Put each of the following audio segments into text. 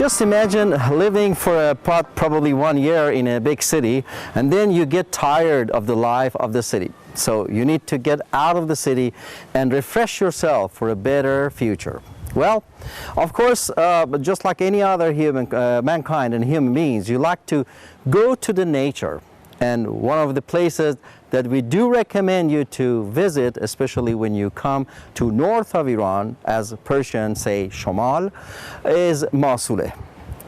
Just imagine living for probably 1 year in a big city, and then you get tired of the life of the city. So you need to get out of the city and refresh yourself for a better future. Well, of course, just like any other mankind and human beings, you like to go to the nature. And one of the places that we do recommend you to visit, especially when you come to north of Iran, as Persians say Shamal, is Masuleh.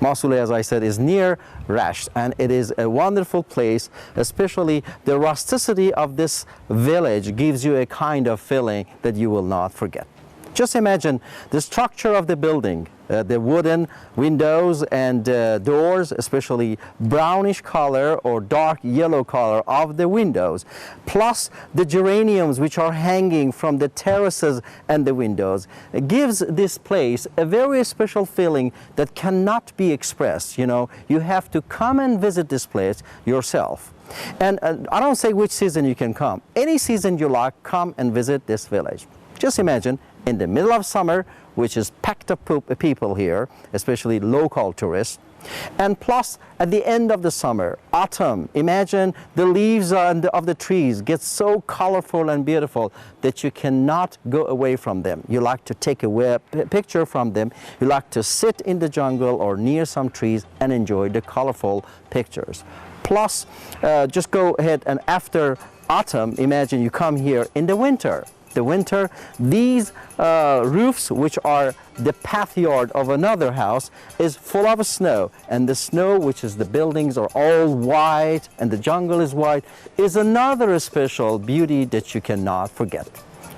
Masuleh, as I said, is near Rasht, and it is a wonderful place. Especially the rusticity of this village gives you a kind of feeling that you will not forget. Just imagine the structure of the building, the wooden windows and doors, especially brownish color or dark yellow color of the windows, plus the geraniums which are hanging from the terraces and the windows. It gives this place a very special feeling that cannot be expressed. You know, you have to come and visit this place yourself. And I don't say which season you can come. Any season you like, come and visit this village. Just imagine in the middle of summer, which is packed of people here, especially local tourists, and plus at the end of the summer, autumn, imagine the leaves of the trees get so colorful and beautiful that you cannot go away from them. You like to take a picture from them. You like to sit in the jungle or near some trees and enjoy the colorful pictures. Plus, just go ahead and after autumn, imagine you come here in the winter. The winter, these roofs, which are the pathyard of another house, is full of snow, and the snow, which is the buildings, are all white and the jungle is white, is another special beauty that you cannot forget.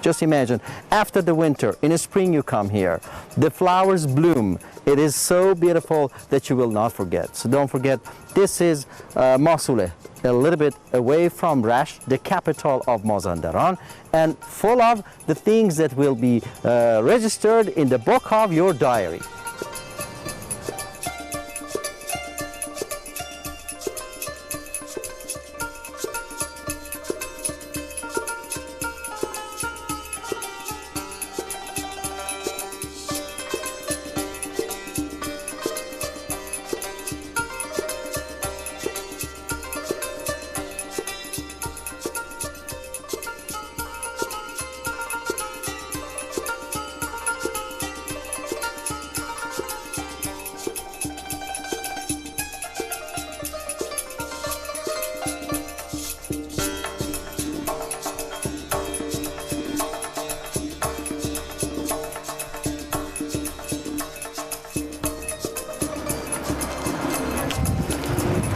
Just imagine, after the winter, in the spring you come here, the flowers bloom. It is so beautiful that you will not forget. So don't forget, this is Masuleh, a little bit away from Rasht, the capital of Mazandaran, and full of the things that will be registered in the book of your diary.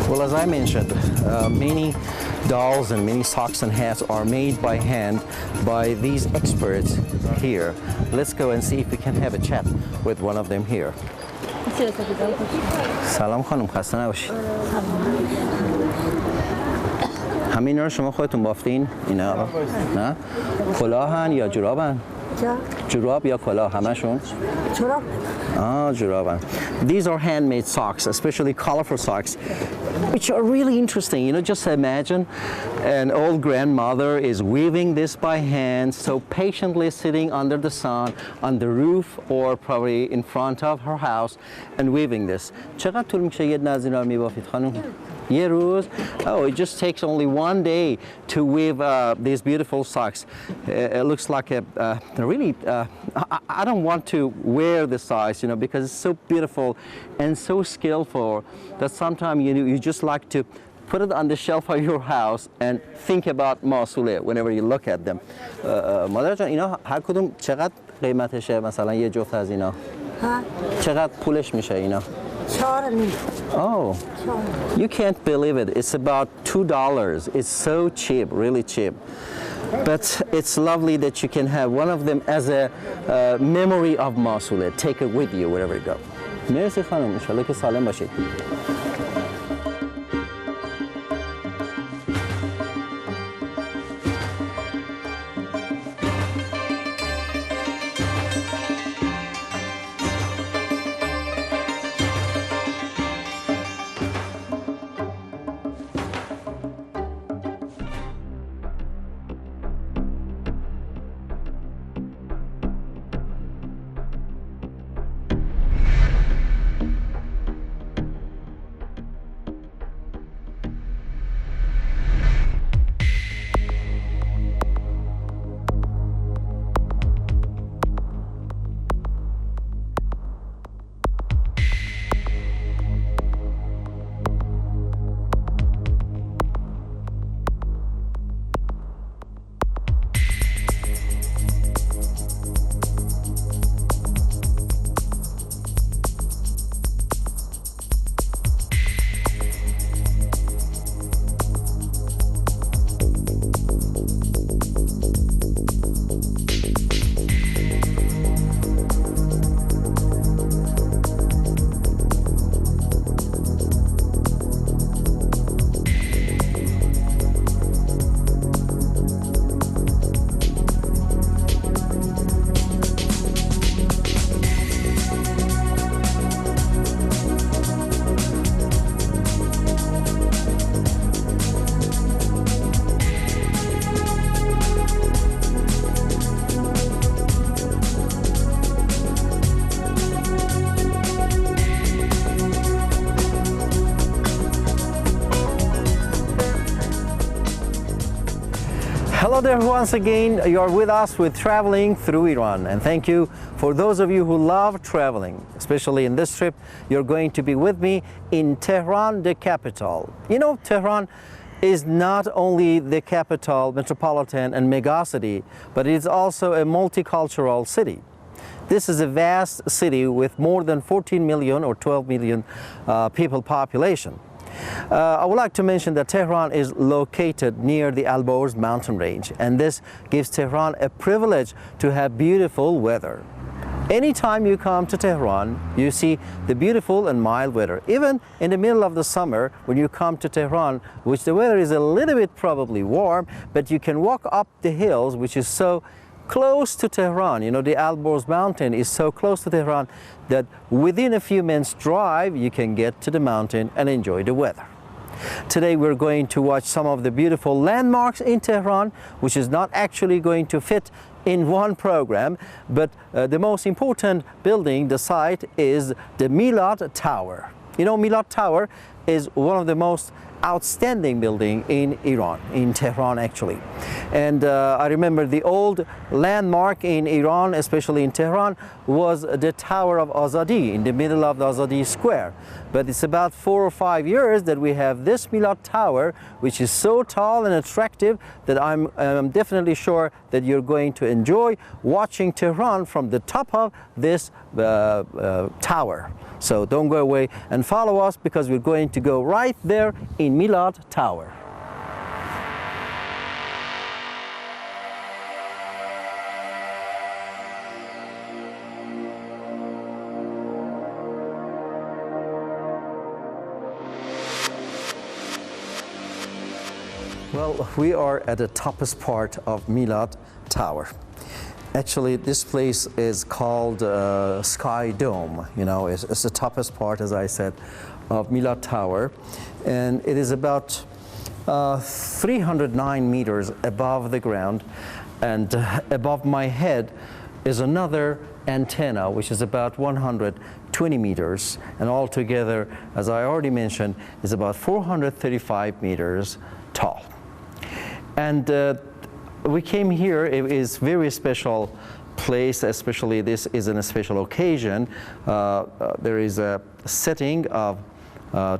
Well, as I mentioned, many dolls and many socks and hats are made by hand by these experts here. Let's go and see if we can have a chat with one of them here. سلام خانم، خسته نباشید. همین رو شما خودتون بافتین؟ اینا نه؟ کلاهن یا جورابن؟ جوراب یا کلاه همشون؟ جوراب. جورابن. These are handmade socks, especially colorful socks, which are really interesting. You know, just imagine an old grandmother is weaving this by hand, so patiently sitting under the sun, on the roof, or probably in front of her house, and weaving this. چقدر طول میشه یه دونه از اینا رو میبافید خانم؟ یه روز? Oh, it just takes only 1 day to weave these beautiful socks. It looks like a really, I don't want to wear the socks, you know, because it's so beautiful and so skillful that sometimes you just like to put it on the shelf of your house and think about Masuleh whenever you look at them. مادر جان اینا هر کدوم چقدر قیمتشه مثلا یه جفت از اینا؟ چقدر پولش میشه اینا؟ Oh, you can't believe it. It's about $2. It's so cheap, really cheap. But it's lovely that you can have one of them as a memory of Masuleh. Take it with you wherever you go. مرسی خانم، انشالله که سالم باشید. Hello there once again. You're with us with Traveling Through Iran, and thank you for those of you who love traveling, especially in this trip. You're going to be with me in Tehran, the capital. You know, Tehran is not only the capital, metropolitan and megacity, but it's also a multicultural city. This is a vast city with more than 14 million or 12 million people population. I would like to mention that Tehran is located near the Alborz mountain range, and this gives Tehran a privilege to have beautiful weather. Anytime you come to Tehran, you see the beautiful and mild weather. Even in the middle of the summer, when you come to Tehran, which the weather is a little bit probably warm, but you can walk up the hills, which is so close to Tehran. You know, the Alborz mountain is so close to Tehran that within a few minutes drive, you can get to the mountain and enjoy the weather. Today we're going to watch some of the beautiful landmarks in Tehran, which is not actually going to fit in one program, but the most important building, the site, is the Milad Tower. You know, Milad Tower is one of the most outstanding building in Iran, in Tehran actually. And I remember the old landmark in Iran, especially in Tehran, was the Tower of Azadi in the middle of the Azadi Square. But it's about 4 or 5 years that we have this Milad Tower, which is so tall and attractive that I'm definitely sure that you're going to enjoy watching Tehran from the top of this tower. So don't go away and follow us, because we're going to go right there in Milad Tower. Well, we are at the toppest part of Milad Tower. Actually, this place is called Sky Dome. You know, it's the toppest part, as I said, of Milad Tower. And it is about 309 meters above the ground. And above my head is another antenna, which is about 120 meters. And altogether, as I already mentioned, is about 435 meters tall. And we came here. It is a very special place, especially this is in a special occasion. There is a setting of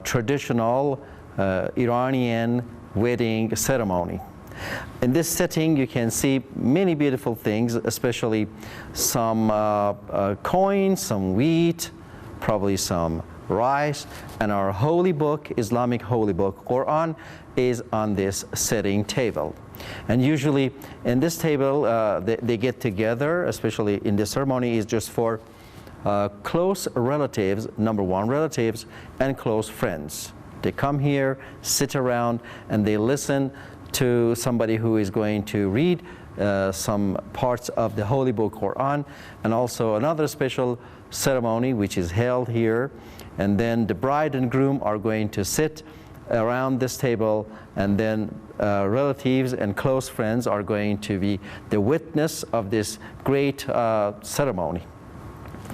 traditional Iranian wedding ceremony. In this setting, you can see many beautiful things, especially some coins, some wheat, probably some rice, and our holy book, Islamic holy book, Quran, is on this setting table. And usually in this table, they get together, especially in the ceremony, is just for close relatives, number one, relatives and close friends. They come here, sit around, and they listen to somebody who is going to read some parts of the holy book Quran, and also another special ceremony which is held here. And then the bride and groom are going to sit around this table, and then relatives and close friends are going to be the witness of this great ceremony.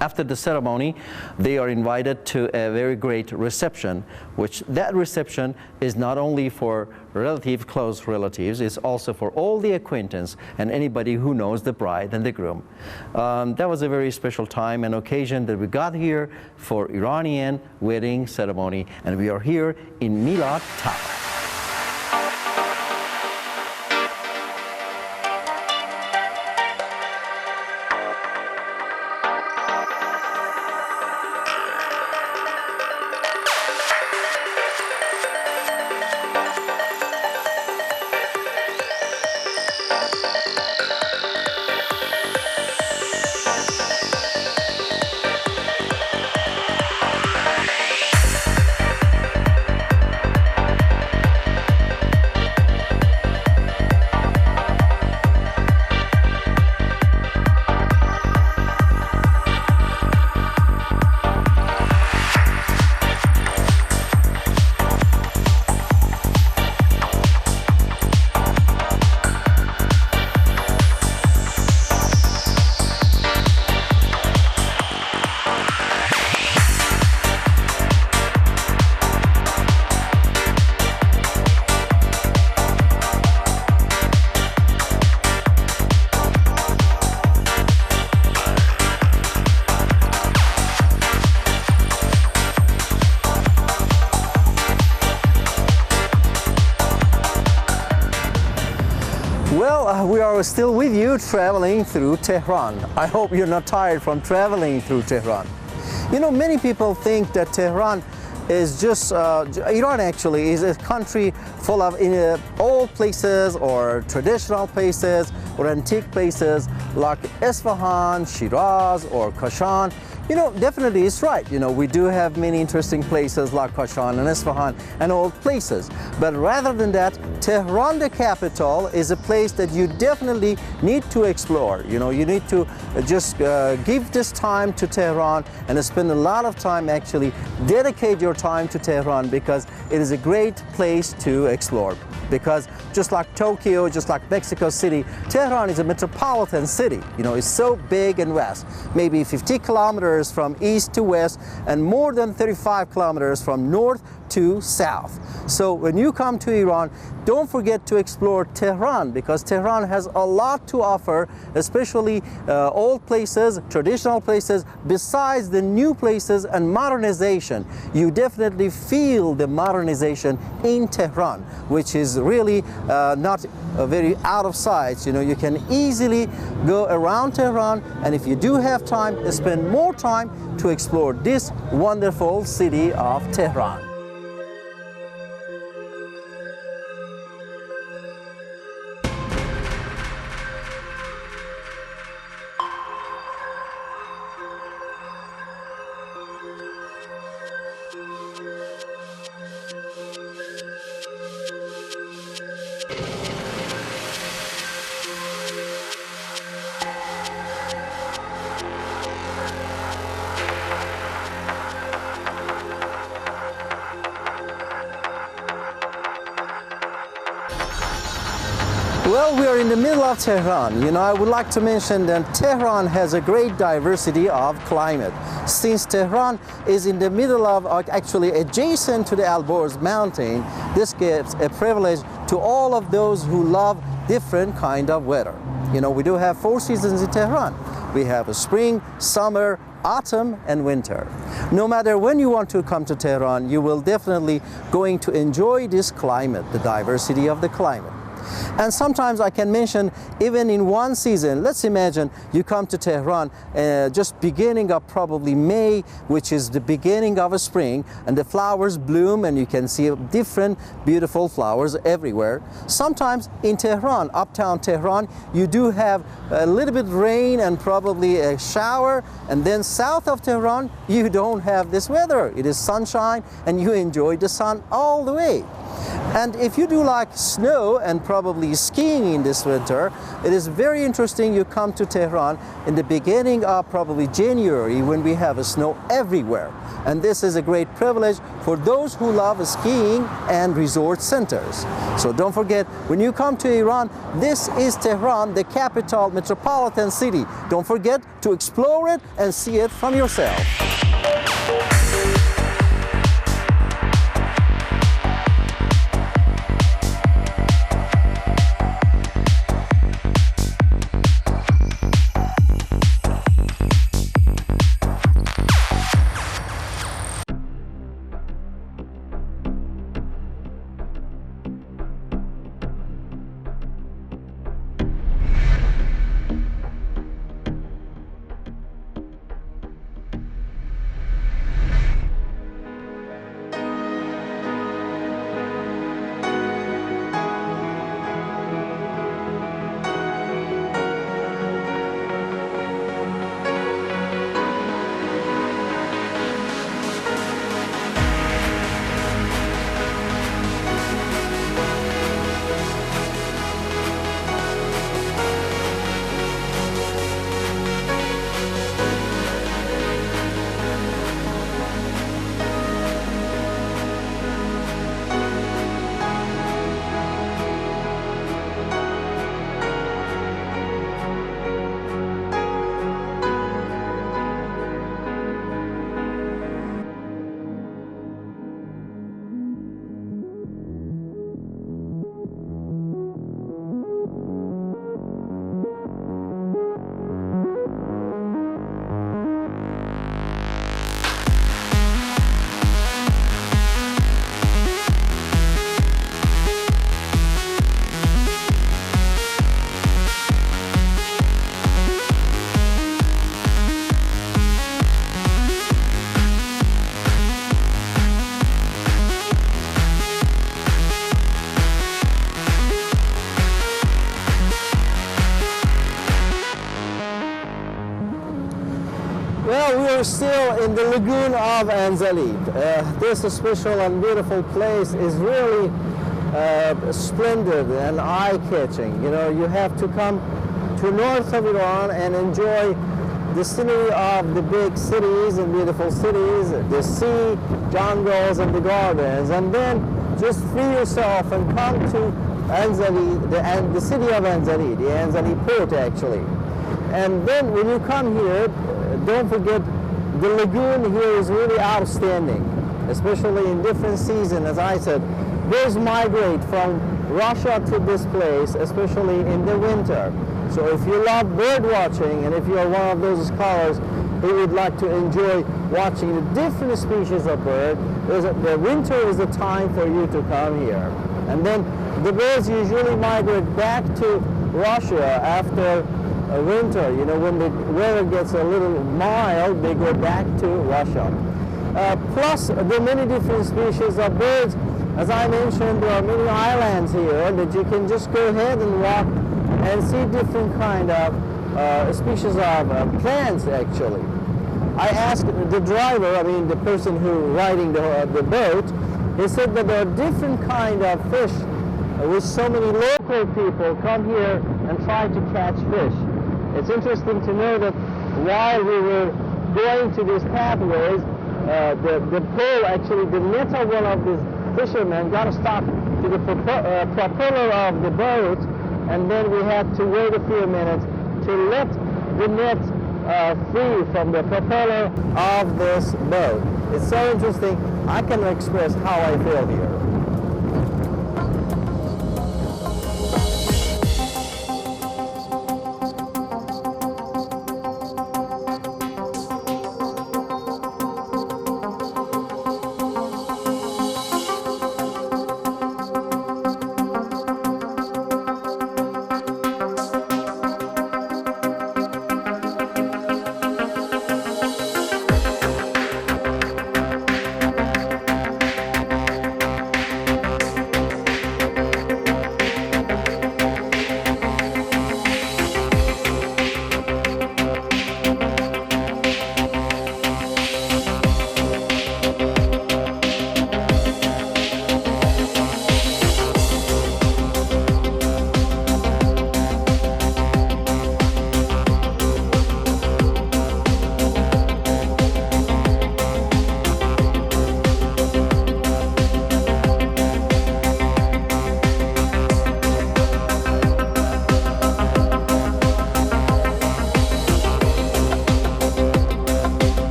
After the ceremony, they are invited to a very great reception, which that reception is not only for relatives, close relatives, it's also for all the acquaintance and anybody who knows the bride and the groom. That was a very special time and occasion that we got here for Iranian wedding ceremony, and we are here in Milad Tower. Well, we are still with you traveling through Tehran. I hope you're not tired from traveling through Tehran. You know, many people think that Tehran is just, Iran actually is a country full of old places or traditional places or antique places like Isfahan, Shiraz or Kashan. You know, definitely it's right. You know, we do have many interesting places like Kashan and Isfahan and old places. But rather than that, Tehran, the capital, is a place that you definitely need to explore. You know, you need to just give this time to Tehran and spend a lot of time, actually dedicate your time to Tehran, because it is a great place to explore. Because just like Tokyo, just like Mexico City, Tehran is a metropolitan city. You know, it's so big and vast, maybe 50 kilometers from east to west and more than 35 kilometers from north to south. So when you come to Iran, don't forget to explore Tehran, because Tehran has a lot to offer, especially old places, traditional places, besides the new places and modernization. You definitely feel the modernization in Tehran, which is really not very out of sight. You know, you can easily go around Tehran, and if you do have time, spend more time to explore this wonderful city of Tehran. Well, we are in the middle of Tehran. You know, I would like to mention that Tehran has a great diversity of climate. Since Tehran is in the middle of, actually adjacent to the Alborz mountain, this gives a privilege to all of those who love different kind of weather. You know, we do have 4 seasons in Tehran. We have a spring, summer, autumn and winter. No matter when you want to come to Tehran, you will definitely going to enjoy this climate, the diversity of the climate. And sometimes I can mention, even in one season, let's imagine you come to Tehran just beginning of probably May, which is the beginning of a spring, and the flowers bloom and you can see different beautiful flowers everywhere. Sometimes in Tehran, uptown Tehran, you do have a little bit rain and probably a shower, and then south of Tehran, you don't have this weather. It is sunshine and you enjoy the sun all the way. And if you do like snow and probably skiing in this winter, it is very interesting. You come to Tehran in the beginning of probably January, when we have snow everywhere. And this is a great privilege for those who love skiing and resort centers. So don't forget, when you come to Iran, this is Tehran, the capital metropolitan city. Don't forget to explore it and see it from yourself. Well, we are still in the lagoon of Anzali. This special and beautiful place is really splendid and eye-catching. You know, you have to come to north of Iran and enjoy the scenery of the big cities and beautiful cities, the sea, jungles, and the gardens, and then just free yourself and come to Anzali, the city of Anzali, the Anzali port actually. And then when you come here, don't forget the lagoon here is really outstanding, especially in different seasons. As I said, birds migrate from Russia to this place, especially in the winter. So if you love bird watching, and if you are one of those scholars who would like to enjoy watching the different species of bird, the winter is the time for you to come here. And then the birds usually migrate back to Russia after winter. You know, when the weather gets a little mild, they go back to Russia. Plus, there are many different species of birds. As I mentioned, there are many islands here that you can just go ahead and walk and see different kind of species of plants actually. I asked the driver, I mean the person who riding the boat, he said that there are different kind of fish which so many local people come here and try to catch fish. It's interesting to know that while we were going to these pathways, the pole, actually the net of one of these fishermen got stuck to the propeller of the boat, and then we had to wait a few minutes to let the net free from the propeller of this boat. It's so interesting. I can express how I feel here.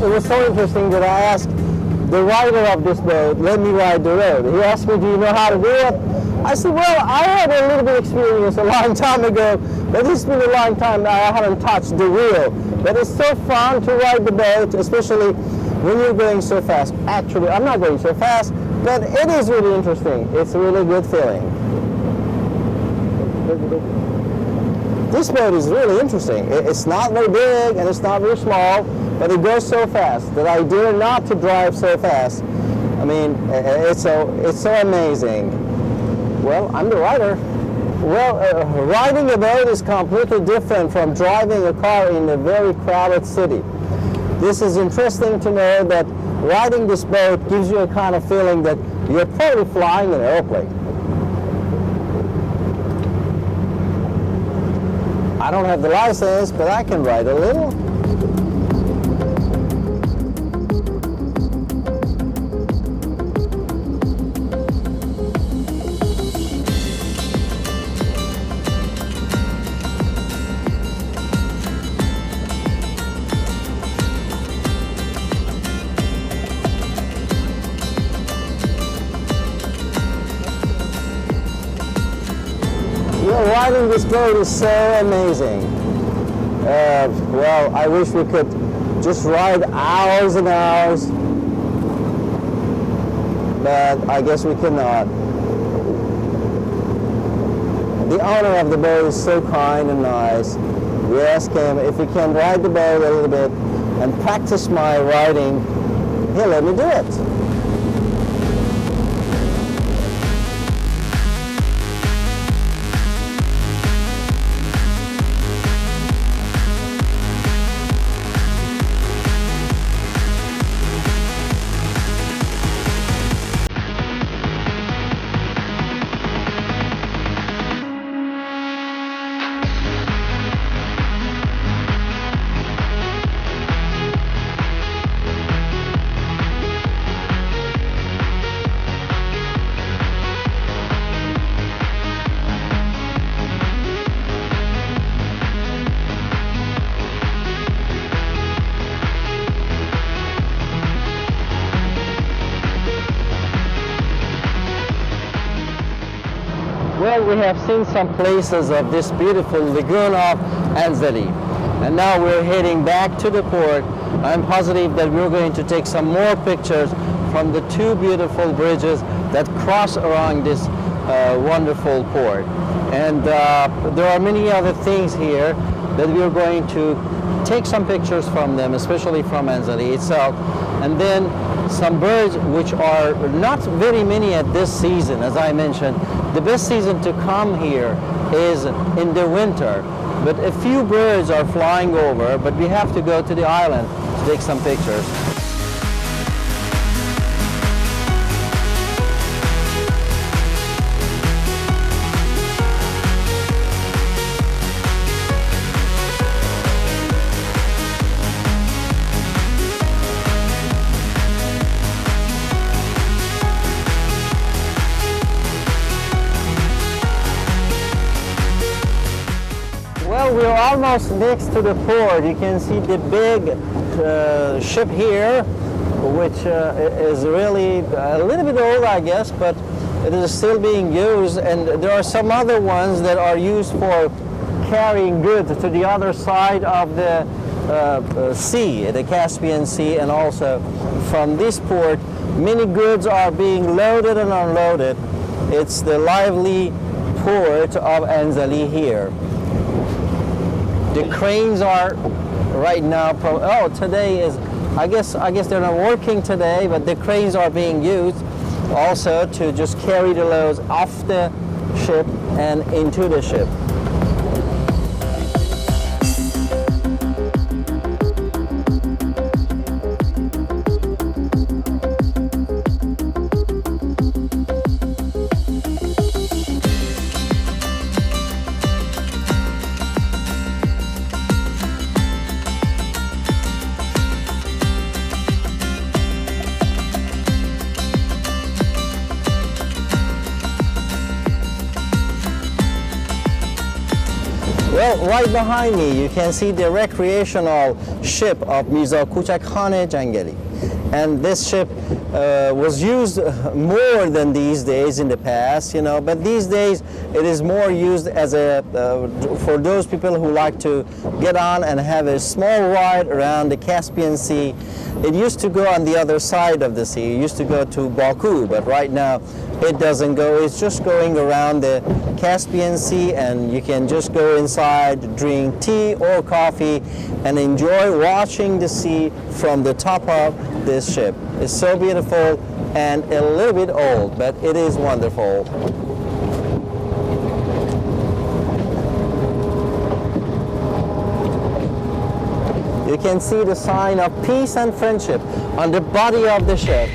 It was so interesting that I asked the rider of this boat, let me ride the road. He asked me, do you know how to do it? I said, well, I had a little bit of experience a long time ago, but it's been a long time that I haven't touched the wheel. But it's so fun to ride the boat, especially when you're going so fast. Actually, I'm not going so fast, but it is really interesting. It's a really good feeling. This boat is really interesting. It's not very big and it's not very small, but it goes so fast that I dare not to drive so fast. I mean, it's so amazing. Well, I'm the rider. Well, riding a boat is completely different from driving a car in a very crowded city. This is interesting to know that riding this boat gives you a kind of feeling that you're probably flying an airplane. I don't have the license, but I can ride a little. Riding this boat is so amazing. Well, I wish we could just ride hours and hours, but I guess we cannot. The owner of the boat is so kind and nice. we asked him if he can ride the boat a little bit and practice my riding. He let me do it. Well, we have seen some places of this beautiful lagoon of Anzali, and now we're heading back to the port. I'm positive that we're going to take some more pictures from the two beautiful bridges that cross around this wonderful port. And there are many other things here that we're going to take some pictures from them, especially from Anzali itself, and then some birds which are not very many at this season. As I mentioned, the best season to come here is in the winter, but a few birds are flying over, but we have to go to the island to take some pictures. Well, we're almost next to the port. You can see the big ship here, which is really a little bit old, I guess, but it is still being used. And there are some other ones that are used for carrying goods to the other side of the sea, the Caspian Sea, and also from this port, many goods are being loaded and unloaded. It's the lively port of Anzali here. The cranes are right now, today is, I guess they're not working today, but the cranes are being used also to just carry the loads off the ship and into the ship. Well, right behind me, you can see the recreational ship of Mirza Kohneh Jangali. And this ship was used more than these days in the past, you know, but these days it is more used as a, for those people who like to get on and have a small ride around the Caspian Sea. It used to go on the other side of the sea. It used to go to Baku, but right now it doesn't go. It's just going around the Caspian Sea, and you can just go inside, drink tea or coffee, and enjoy watching the sea from the top of this ship. It's so beautiful and a little bit old, but it is wonderful. You can see the sign of peace and friendship on the body of the ship.